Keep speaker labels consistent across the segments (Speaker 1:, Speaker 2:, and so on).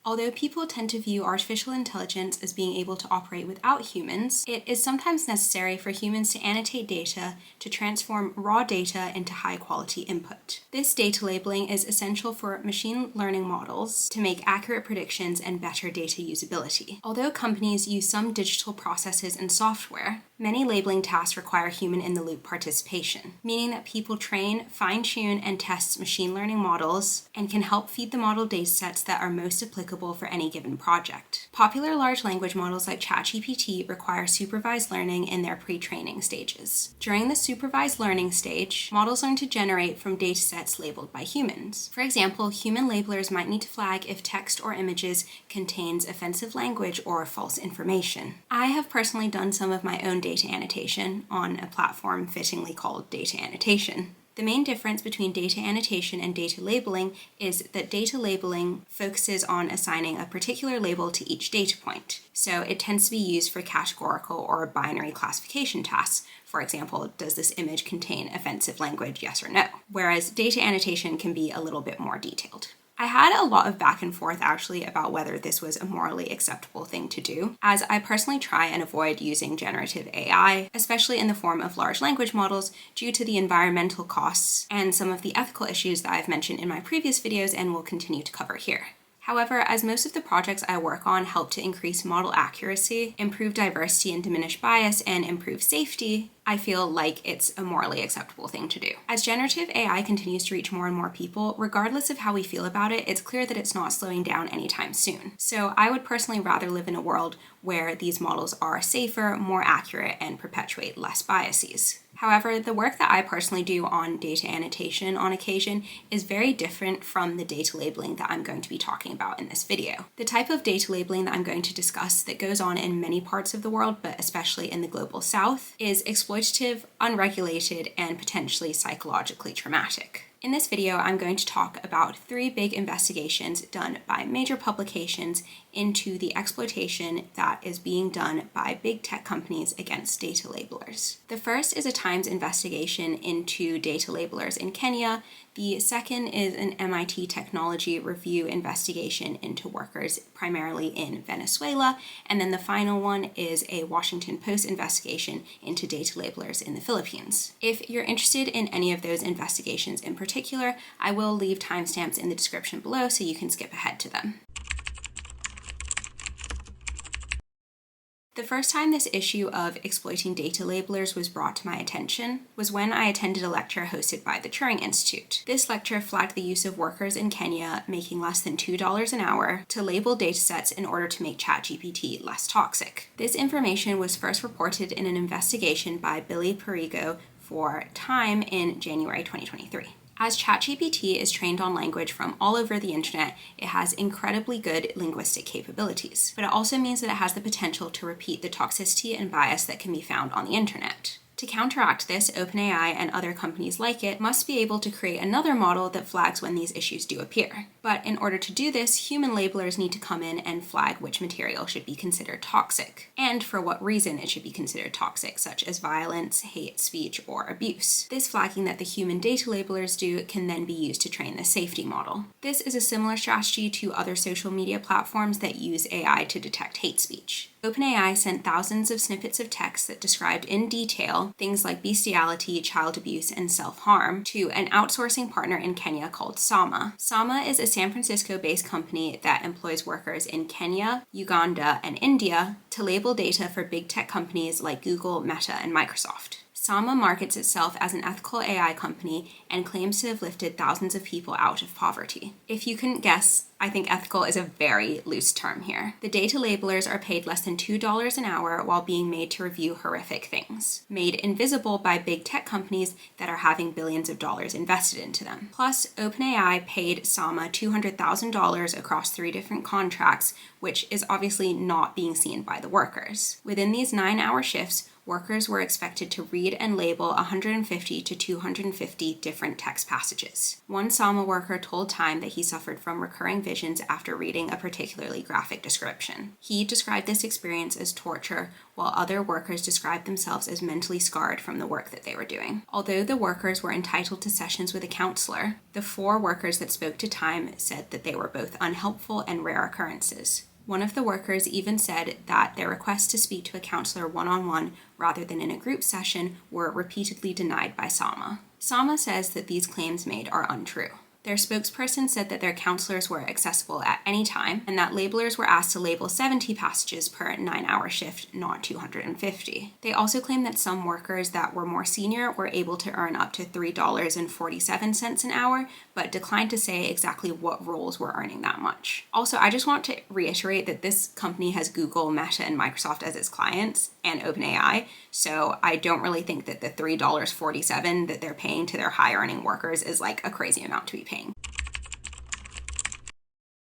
Speaker 1: Although people tend to view artificial intelligence as being able to operate without humans, it is sometimes necessary for humans to annotate data to transform raw data into high-quality input. This data labeling is essential for machine learning models to make accurate predictions and better data usability. Although companies use some digital processes and software, many labeling tasks require human-in-the-loop participation, meaning that people train, fine-tune, and test machine learning models and can help feed the model datasets that are most applicable for any given project. Popular large language models like ChatGPT require supervised learning in their pre-training stages. During the supervised learning stage, models learn to generate from datasets labeled by humans. For example, human labelers might need to flag if text or images contains offensive language or false information. I have personally done some of my own data annotation on a platform fittingly called data annotation. The main difference between data annotation and data labeling is that data labeling focuses on assigning a particular label to each data point. So it tends to be used for categorical or binary classification tasks. For example, does this image contain offensive language, yes or no? Whereas data annotation can be a little bit more detailed. I had a lot of back and forth actually about whether this was a morally acceptable thing to do, as I personally try and avoid using generative AI, especially in the form of large language models, due to the environmental costs and some of the ethical issues that I've mentioned in my previous videos and will continue to cover here. However, as most of the projects I work on help to increase model accuracy, improve diversity and diminish bias, and improve safety, I feel like it's a morally acceptable thing to do. As generative AI continues to reach more and more people, regardless of how we feel about it, it's clear that it's not slowing down anytime soon. So I would personally rather live in a world where these models are safer, more accurate, and perpetuate less biases. However, the work that I personally do on data annotation on occasion is very different from the data labeling that I'm going to be talking about in this video. The type of data labeling that I'm going to discuss that goes on in many parts of the world, but especially in the global south, is exploitative, unregulated, and potentially psychologically traumatic. In this video, I'm going to talk about 3 big investigations done by major publications into the exploitation that is being done by big tech companies against data labelers. The first is a Times investigation into data labelers in Kenya. The second is an MIT Technology Review investigation into workers primarily in Venezuela. And then the final one is a Washington Post investigation into data labelers in the Philippines. If you're interested in any of those investigations in particular, I will leave timestamps in the description below so you can skip ahead to them. The first time this issue of exploiting data labelers was brought to my attention was when I attended a lecture hosted by the Turing Institute. This lecture flagged the use of workers in Kenya making less than $2 an hour to label datasets in order to make ChatGPT less toxic. This information was first reported in an investigation by Billy Perigo for Time in January 2023. As ChatGPT is trained on language from all over the internet, it has incredibly good linguistic capabilities, but it also means that it has the potential to repeat the toxicity and bias that can be found on the internet. To counteract this, OpenAI and other companies like it must be able to create another model that flags when these issues do appear. But in order to do this, human labelers need to come in and flag which material should be considered toxic, and for what reason it should be considered toxic, such as violence, hate speech, or abuse. This flagging that the human data labelers do can then be used to train the safety model. This is a similar strategy to other social media platforms that use AI to detect hate speech. OpenAI sent thousands of snippets of text that described in detail things like bestiality, child abuse, and self-harm to an outsourcing partner in Kenya called Sama. Sama is a San Francisco-based company that employs workers in Kenya, Uganda, and India to label data for big tech companies like Google, Meta, and Microsoft. Sama markets itself as an ethical AI company and claims to have lifted thousands of people out of poverty. If you couldn't guess, I think ethical is a very loose term here. The data labelers are paid less than $2 an hour while being made to review horrific things, made invisible by big tech companies that are having billions of dollars invested into them. Plus, OpenAI paid Sama $200,000 across 3 different contracts, which is obviously not being seen by the workers. Within these 9-hour shifts, workers were expected to read and label 150 to 250 different text passages. One Sama worker told Time that he suffered from recurring visions after reading a particularly graphic description. He described this experience as torture, while other workers described themselves as mentally scarred from the work that they were doing. Although the workers were entitled to sessions with a counselor, the 4 workers that spoke to Time said that they were both unhelpful and rare occurrences. One of the workers even said that their requests to speak to a counselor one-on-one rather than in a group session were repeatedly denied by Sama. Sama says that these claims made are untrue. Their spokesperson said that their counselors were accessible at any time, and that labelers were asked to label 70 passages per 9-hour shift, not 250. They also claimed that some workers that were more senior were able to earn up to $3.47 an hour, but declined to say exactly what roles were earning that much. Also, I just want to reiterate that this company has Google, Meta, and Microsoft as its clients, and OpenAI, so I don't really think that the $3.47 that they're paying to their high-earning workers is like a crazy amount to be paying.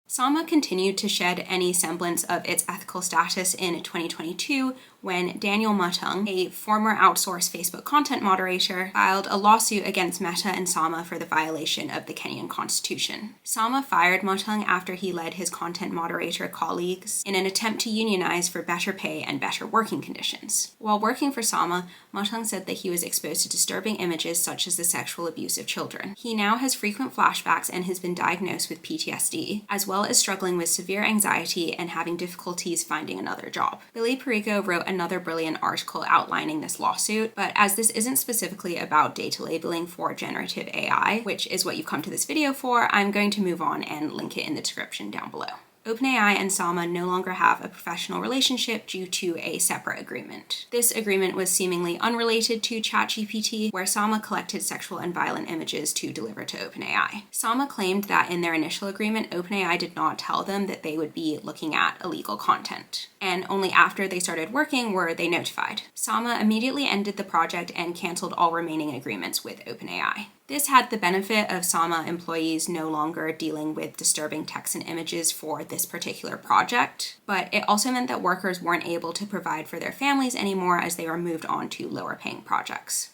Speaker 1: Sama continued to shed any semblance of its ethical status in 2022 when Daniel Mutung, a former outsourced Facebook content moderator, filed a lawsuit against Meta and Sama for the violation of the Kenyan constitution. Sama fired Mutung after he led his content moderator colleagues in an attempt to unionize for better pay and better working conditions. While working for Sama, Mutung said that he was exposed to disturbing images such as the sexual abuse of children. He now has frequent flashbacks and has been diagnosed with PTSD, as well as struggling with severe anxiety and having difficulties finding another job. Billy Perico wrote another brilliant article outlining this lawsuit, but as this isn't specifically about data labeling for generative AI, which is what you've come to this video for, I'm going to move on and link it in the description down below. OpenAI and Sama no longer have a professional relationship due to a separate agreement. This agreement was seemingly unrelated to ChatGPT, where Sama collected sexual and violent images to deliver to OpenAI. Sama claimed that in their initial agreement, OpenAI did not tell them that they would be looking at illegal content, and only after they started working were they notified. Sama immediately ended the project and canceled all remaining agreements with OpenAI. This had the benefit of Sama employees no longer dealing with disturbing text and images for this particular project, but it also meant that workers weren't able to provide for their families anymore as they were moved on to lower paying projects.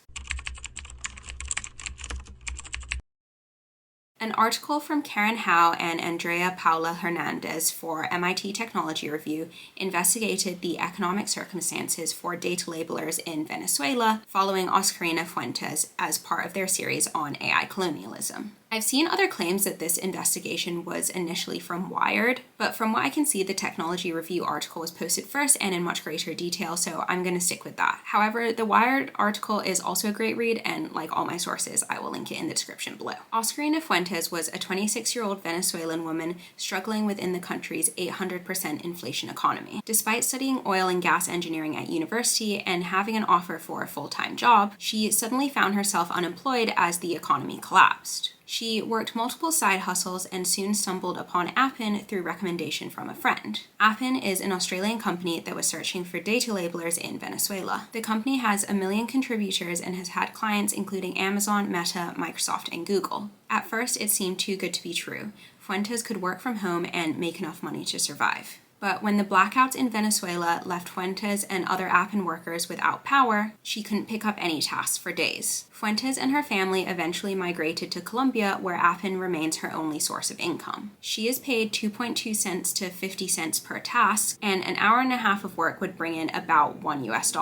Speaker 1: An article from Karen Howe and Andrea Paula Hernandez for MIT Technology Review investigated the economic circumstances for data labelers in Venezuela following Oscarina Fuentes as part of their series on AI colonialism. I've seen other claims that this investigation was initially from Wired, but from what I can see, the Technology Review article was posted first and in much greater detail, so I'm going to stick with that. However, the Wired article is also a great read, and like all my sources, I will link it in the description below. Oscarina Fuentes was a 26-year-old Venezuelan woman struggling within the country's 800% inflation economy. Despite studying oil and gas engineering at university and having an offer for a full-time job, she suddenly found herself unemployed as the economy collapsed. She worked multiple side hustles and soon stumbled upon Appen through recommendation from a friend. Appen is an Australian company that was searching for data labelers in Venezuela. The company has 1 million contributors and has had clients including Amazon, Meta, Microsoft, and Google. At first, it seemed too good to be true. Fuentes could work from home and make enough money to survive. But when the blackouts in Venezuela left Fuentes and other Appen workers without power, she couldn't pick up any tasks for days. Fuentes and her family eventually migrated to Colombia, where Appen remains her only source of income. She is paid 2.2 cents to 50 cents per task, and an hour and a half of work would bring in about $1 US.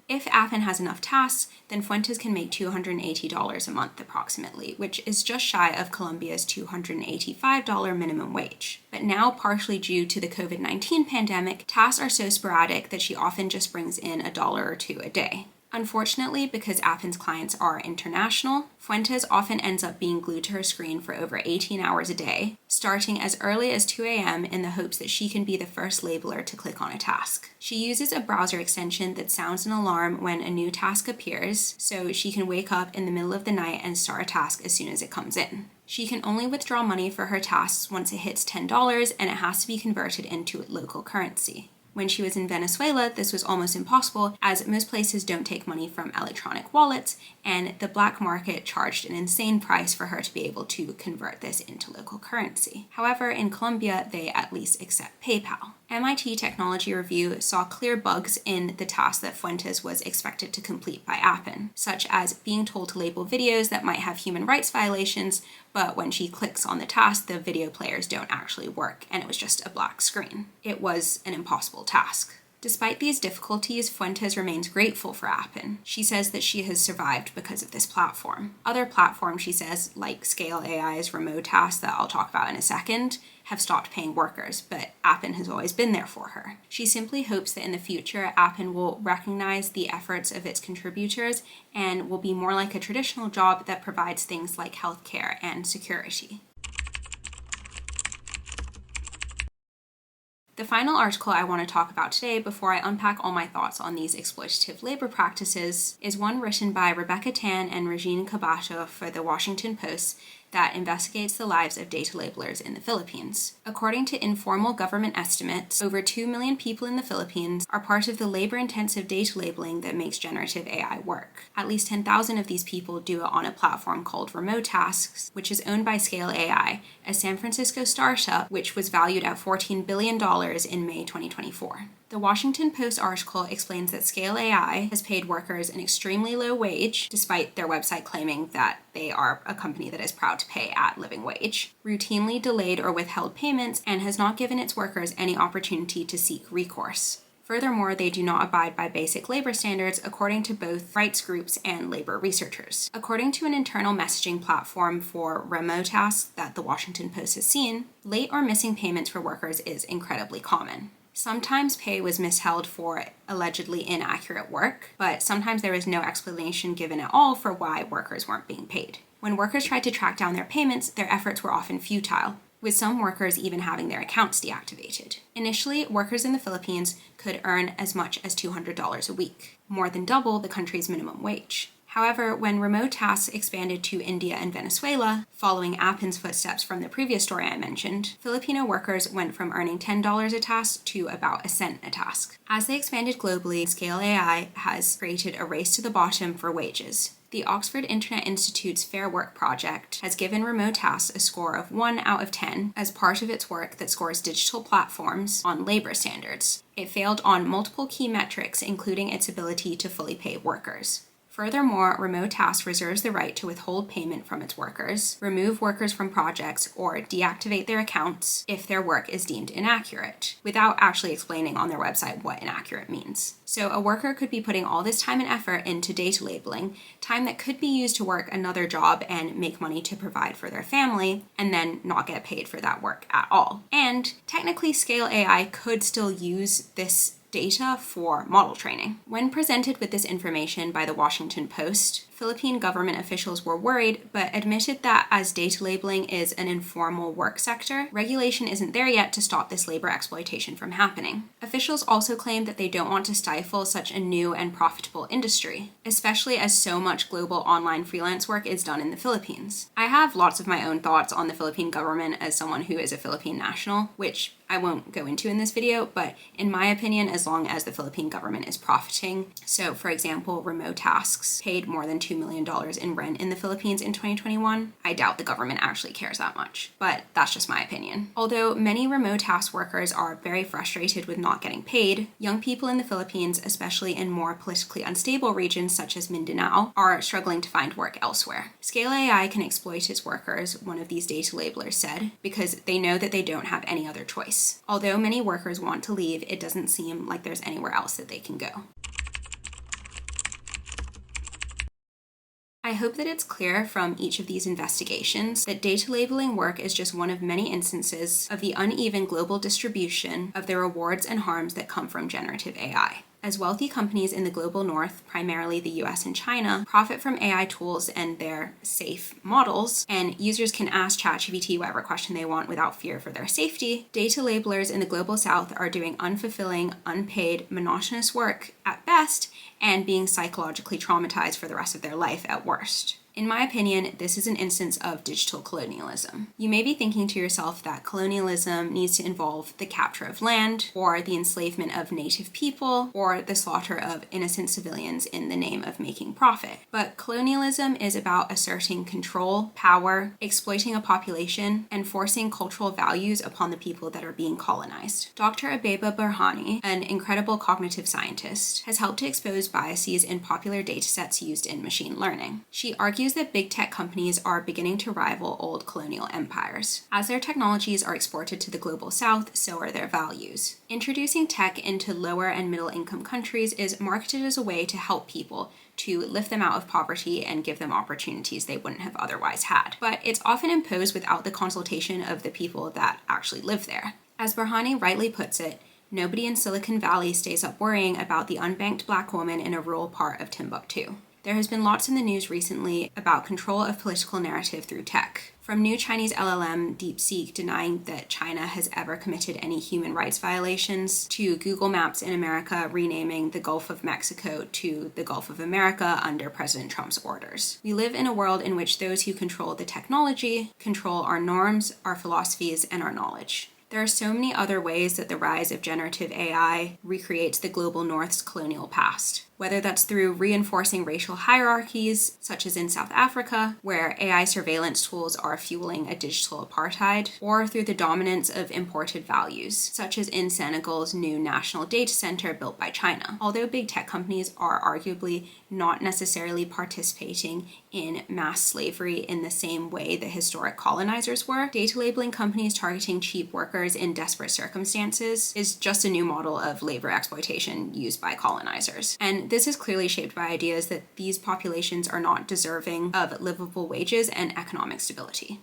Speaker 1: If Appen has enough tasks, then Fuentes can make $280 a month approximately, which is just shy of Colombia's $285 minimum wage. But now, partially due to the COVID-19 pandemic, tasks are so sporadic that she often just brings in $1 or $2 a day. Unfortunately, because Appen's clients are international, Fuentes often ends up being glued to her screen for over 18 hours a day, starting as early as 2 a.m. in the hopes that she can be the first labeler to click on a task. She uses a browser extension that sounds an alarm when a new task appears, so she can wake up in the middle of the night and start a task as soon as it comes in. She can only withdraw money for her tasks once it hits $10, and it has to be converted into local currency. When she was in Venezuela, this was almost impossible as most places don't take money from electronic wallets, and the black market charged an insane price for her to be able to convert this into local currency. However, in Colombia, they at least accept PayPal. MIT Technology Review saw clear bugs in the task that Fuentes was expected to complete by Appen, such as being told to label videos that might have human rights violations, but when she clicks on the task, the video players don't actually work, and it was just a black screen. It was an impossible task. Despite these difficulties, Fuentes remains grateful for Appen. She says that she has survived because of this platform. Other platforms, she says, like Scale AI's remote tasks that I'll talk about in a second, have stopped paying workers, but Appen has always been there for her. She simply hopes that in the future, Appen will recognize the efforts of its contributors and will be more like a traditional job that provides things like healthcare and security. The final article I want to talk about today before I unpack all my thoughts on these exploitative labor practices is one written by Rebecca Tan and Regine Cabacho for the Washington Post that investigates the lives of data labelers in the Philippines. According to informal government estimates, over 2 million people in the Philippines are part of the labor-intensive data labeling that makes generative AI work. At least 10,000 of these people do it on a platform called Remote Tasks, which is owned by Scale AI, a San Francisco startup which was valued at $14 billion in May 2024. The Washington Post article explains that Scale AI has paid workers an extremely low wage, despite their website claiming that they are a company that is proud to pay at living wage, routinely delayed or withheld payments, and has not given its workers any opportunity to seek recourse. Furthermore, they do not abide by basic labor standards according to both rights groups and labor researchers. According to an internal messaging platform for remote tasks that the Washington Post has seen, late or missing payments for workers is incredibly common. Sometimes pay was misheld for allegedly inaccurate work, but sometimes there was no explanation given at all for why workers weren't being paid. When workers tried to track down their payments, their efforts were often futile, with some workers even having their accounts deactivated. Initially, workers in the Philippines could earn as much as $200 a week, more than double the country's minimum wage. However, when remote tasks expanded to India and Venezuela, following Appen's footsteps from the previous story I mentioned, Filipino workers went from earning $10 a task to about a cent a task. As they expanded globally, Scale AI has created a race to the bottom for wages. The Oxford Internet Institute's Fair Work project has given remote tasks a score of 1 out of 10 as part of its work that scores digital platforms on labor standards. It failed on multiple key metrics, including its ability to fully pay workers. Furthermore, Remote Tasks reserves the right to withhold payment from its workers, remove workers from projects, or deactivate their accounts if their work is deemed inaccurate, without actually explaining on their website what inaccurate means. So a worker could be putting all this time and effort into data labeling, time that could be used to work another job and make money to provide for their family, and then not get paid for that work at all. And technically, Scale AI could still use this data for model training. When presented with this information by the Washington Post, Philippine government officials were worried, but admitted that as data labeling is an informal work sector, regulation isn't there yet to stop this labor exploitation from happening. Officials also claimed that they don't want to stifle such a new and profitable industry, especially as so much global online freelance work is done in the Philippines. I have lots of my own thoughts on the Philippine government as someone who is a Philippine national, which I won't go into in this video, but in my opinion, as long as the Philippine government is profiting. So for example, Remote Tasks paid more than $2 million in rent in the Philippines in 2021. I doubt the government actually cares that much, but that's just my opinion. Although many remote task workers are very frustrated with not getting paid, young people in the Philippines, especially in more politically unstable regions such as Mindanao, are struggling to find work elsewhere. Scale AI can exploit its workers, one of these data labelers said, because they know that they don't have any other choice. Although many workers want to leave, it doesn't seem like there's anywhere else that they can go. I hope that it's clear from each of these investigations that data labeling work is just one of many instances of the uneven global distribution of the rewards and harms that come from generative AI. As wealthy companies in the global north, primarily the US and China, profit from AI tools and their safe models, and users can ask ChatGPT whatever question they want without fear for their safety, data labelers in the global south are doing unfulfilling, unpaid, monotonous work at best, and being psychologically traumatized for the rest of their life at worst. In my opinion, this is an instance of digital colonialism. You may be thinking to yourself that colonialism needs to involve the capture of land, or the enslavement of native people, or the slaughter of innocent civilians in the name of making profit. But colonialism is about asserting control, power, exploiting a population, and forcing cultural values upon the people that are being colonized. Dr. Abeba Burhani, an incredible cognitive scientist, has helped to expose biases in popular datasets used in machine learning. She argues that big tech companies are beginning to rival old colonial empires. As their technologies are exported to the global south, so are their values. Introducing tech into lower and middle income countries is marketed as a way to help people, to lift them out of poverty and give them opportunities they wouldn't have otherwise had. But it's often imposed without the consultation of the people that actually live there. As Burhani rightly puts it, nobody in Silicon Valley stays up worrying about the unbanked black woman in a rural part of Timbuktu. There has been lots in the news recently about control of political narrative through tech. From new Chinese LLM DeepSeek denying that China has ever committed any human rights violations, to Google Maps in America renaming the Gulf of Mexico to the Gulf of America under President Trump's orders. We live in a world in which those who control the technology control our norms, our philosophies, and our knowledge. There are so many other ways that the rise of generative AI recreates the global North's colonial past. Whether that's through reinforcing racial hierarchies, such as in South Africa, where AI surveillance tools are fueling a digital apartheid, or through the dominance of imported values, such as in Senegal's new national data center built by China. Although big tech companies are arguably not necessarily participating in mass slavery in the same way that historic colonizers were, data labeling companies targeting cheap workers in desperate circumstances is just a new model of labor exploitation used by colonizers. And this is clearly shaped by ideas that these populations are not deserving of livable wages and economic stability.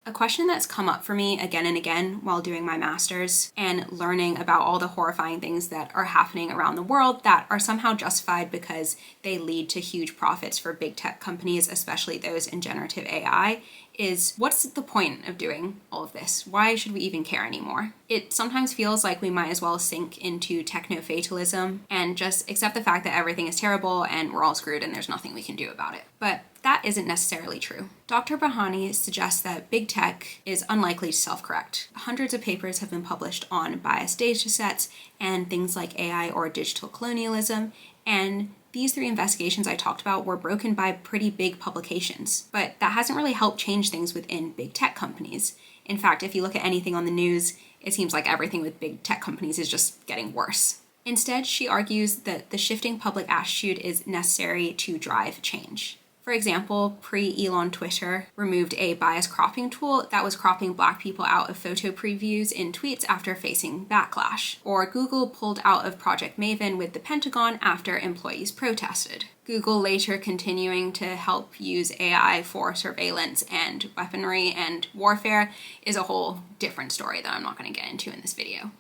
Speaker 1: A question that's come up for me again and again while doing my master's and learning about all the horrifying things that are happening around the world that are somehow justified because they lead to huge profits for big tech companies, especially those in generative AI, is what's the point of doing all of this? Why should we even care anymore? It sometimes feels like we might as well sink into techno-fatalism and just accept the fact that everything is terrible and we're all screwed and there's nothing we can do about it. But that isn't necessarily true. Dr. Burhani suggests that big tech is unlikely to self-correct. Hundreds of papers have been published on biased data sets and things like AI or digital colonialism, and these 3 investigations I talked about were broken by pretty big publications, but that hasn't really helped change things within big tech companies. In fact, if you look at anything on the news, it seems like everything with big tech companies is just getting worse. Instead, she argues that the shifting public attitude is necessary to drive change. For example, pre-Elon Twitter removed a bias cropping tool that was cropping Black people out of photo previews in tweets after facing backlash. Or Google pulled out of Project Maven with the Pentagon after employees protested. Google later continuing to help use AI for surveillance and weaponry and warfare is a whole different story that I'm not going to get into in this video.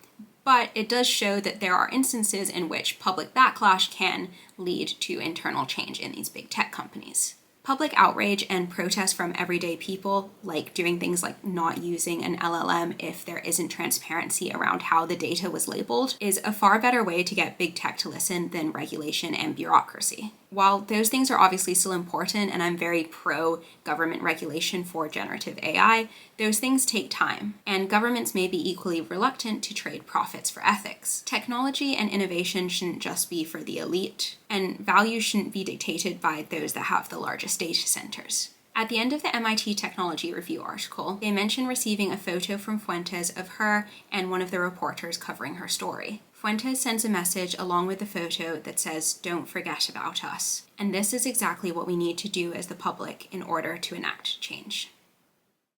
Speaker 1: But it does show that there are instances in which public backlash can lead to internal change in these big tech companies. Public outrage and protest from everyday people, like doing things like not using an LLM if there isn't transparency around how the data was labeled, is a far better way to get big tech to listen than regulation and bureaucracy. While those things are obviously still important, and I'm very pro-government regulation for generative AI, those things take time, and governments may be equally reluctant to trade profits for ethics. Technology and innovation shouldn't just be for the elite, and values shouldn't be dictated by those that have the largest data centers. At the end of the MIT Technology Review article, they mention receiving a photo from Fuentes of her and one of the reporters covering her story. Fuentes sends a message along with the photo that says, "Don't forget about us." And this is exactly what we need to do as the public in order to enact change.